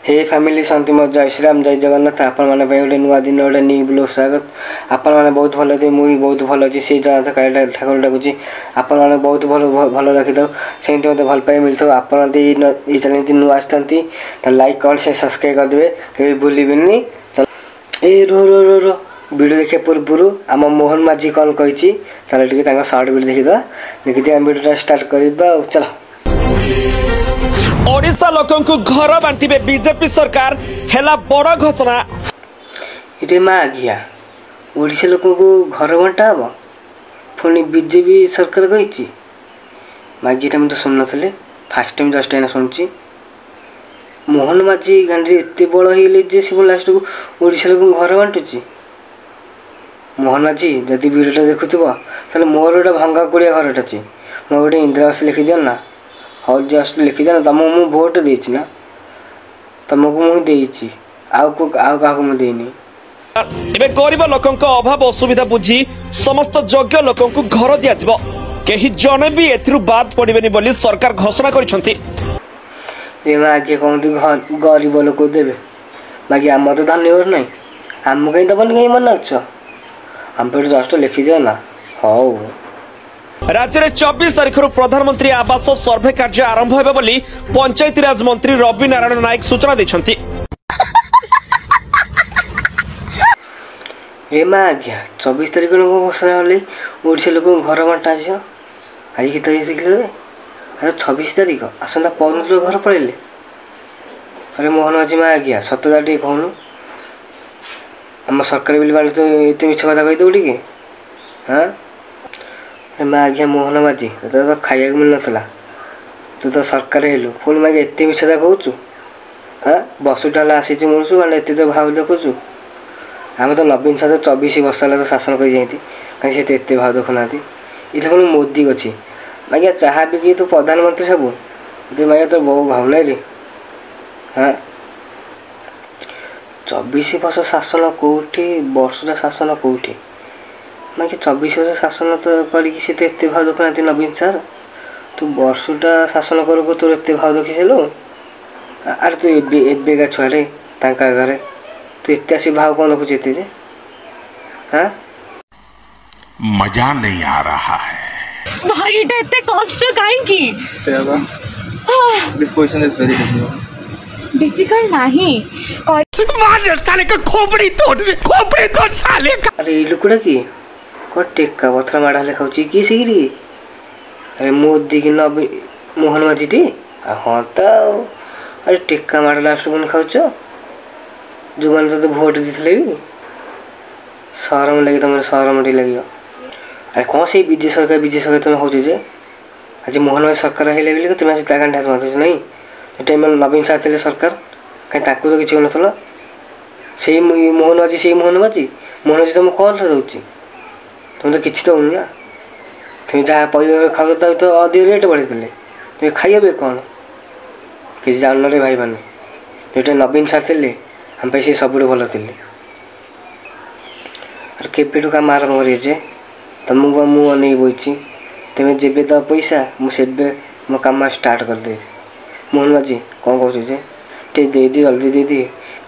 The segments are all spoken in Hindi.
हे फैमिली शांति मत जय श्री राम जय जगन्नाथ आपण मैंने गोटे नुआ दिन गोटे न्यू ब्लॉग स्वागत आपण मैंने बहुत भल अच्छे मुझे बहुत भल अच्छी से जगन्नाथ काली ठाकुर डाकुची आपण मैंने बहुत भल भल रखी था सेमती मत भल पाई मिलता आपण ये चैनल नुआ आसता लाइक कमेंट शेयर सब्सक्राइब करदे कभी भूलबेनि ए रो रो रो रो वीडियो देखिए पूर्व आम मोहन माझी कौन कही सर्ट वीडियो देखीदा देखी वीडियो स्टार्ट करवा चलो ओडिशा लोकन को घर बांटिबे बीजेपी सरकार हेला बड़ घोषणा इटे माँ आज्ञा ओडिशा लोक को घर बंटा हम पुणी बीजेपी सरकार कही मागिटा मुझे शुण नी फास्ट टाइम जस्ट एना शुणुची मोहन माझी गांधी एत बड़ हो सी लास्ट को ओडिशा लोक घर बांटुची मोहन माझी जदि वीडियो देखुव तो मोर गोटे भंगा कुड़िया घरटा अच्छी मैं गोटे इंदिरावास लिखी दिया ना हल जस्ट लिखी दिया तुम मु भोट देना ना तुमको मुझे क्या मुझे एबे गरीब लोकन को अभाव असुविधा बुझी समस्त योग्य लोकन को घर दिया जिवो केही जने भी एथिरु बाद पड़िबेनी बोली सरकार घोषणा करिसंती एमा आगे कहती गरीब लोक देवे बाकी आम तो धनी घर ना आम कहीं दबन कहीं मन अच्छ आम पे जस्ट लिखी दिया ना हाउ राज्य में 24 तारिख प्रधानमंत्री आवास सर्वे कार्य आरंभ होबे बोली पंचायती राज मंत्री रवि नारायण नायक सूचना दैछंती एमा आज्ञा 24 तारिख घोषणा होली ओडिशा लोक घर बांटा आज के तारीख देखिले अरे 26 तारिख आसंता पौन घर पड़े अरे मोहन माझी माँ आज्ञा सतता टे कहूनु आम सरकार बिल बांटे तो ये मिछ कथा कही दौ टे हाँ माँ आज्ञा मोहन माझी तो खाया मिल नाला तू तो सरकार हेलु पुणी मागे एत मिछता कहूँ हाँ बसुटा आसी मुझु मैंने एत तो भाव देखुचु आम तो नवीन साहब 24 वर्ष है तो शासन कर जाती कहीं से एत भाव देखुना ये पुणी मोदी अच्छी मागे चाह बिकी तू प्रधानमंत्री सब तो मागे तो बहु भाव ना रे हाँ 24 वर्ष शासन कौटी वर्षटा शासन कौटी मागे 24 वर्ष शासन तो करते एत भाव देखुना नवीन सार तू वर्षटा शासन कर तोर एत भाव देखी सारू आरे तू एवेका छुआरे घरे तू एत आसी भाव कौन रखुच एत हाँ मजा नहीं आ रहा है भाई इटा इतने कष्ट काहे की सेवा this question is very difficult नहीं और मार साले का खोपड़ी तोड़ साले का अरे ये लुकुड़ा की को टेक्का पथर माड़ा ले खाउची की सिरी अरे मोदी की नबी मोहन माझी टी हाँ तो अरे टेक्का माड़ा लास्ट को खाउच जो मैंने तो भोट देते भी शरम लगे तुम शरम टे लगे अरे कौन से विजय सरकार तुम हो आज मोहन माझी सरकार है बोले तुम आज हाथ मार नहीं टाइम नवीन साहब थे सरकार कहीं ताकू तो किसी होना से मोहन माझी तुमको कौन दूसरी तुम तो किसी दौन ना तुम जहाँ परिवार खाऊ तो अधिक रेट बढ़े तुम खाइबे कौन किसी जान रे भाई मैंने जो नवीन साहब थे हम पे सब भल थे केपेटू काम आरम्भ करे तुमको मुझे अनेक बही तुम्हें जेबे तो पैसा मुझे मो कम स्टार्ट करदे मोहन माझी कौन कहे टे दे जल्दी दे दी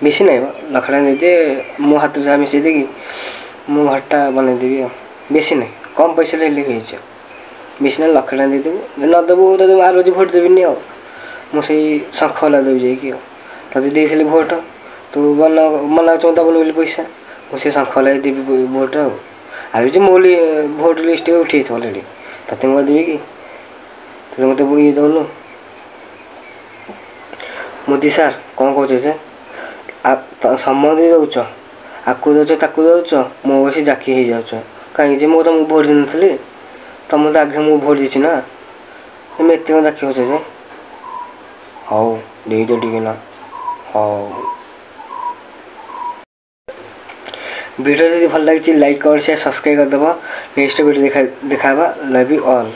बेसी ना लखड़ा दे दे मो हाथ जहाँ मिसई देगी मो घरटा बनईदेवी बेसी ना कम पैसा ले बेसी ना लखड़ा देदेवी नदेबू तो आर रोज भोट देवी मुझे शंख वाला देवी जाकि तक दे भोट तू मना चौंता बोल पैसा मुझे शंख वाला देवी भोट आज मोली भोट लिस्ट उठे अलरेडी तते मैं देवी कि तो मत ये दौनु मोदी सार कौन कहे समय दे दौच आपको दौच ताकू दौच मो बस जाकी हो जाऊच कहीं मुझे तुमको भोट दे नी तुम तो आगे मुझे भोट देती ना तुम एत जाकी हो हाउ दे दो टे ना हाउ वीडियो जब भल लगी लाइक और शेयर सब्सक्राइब करदेव नेक्स्ट वीडियो देखा लव यू ऑल।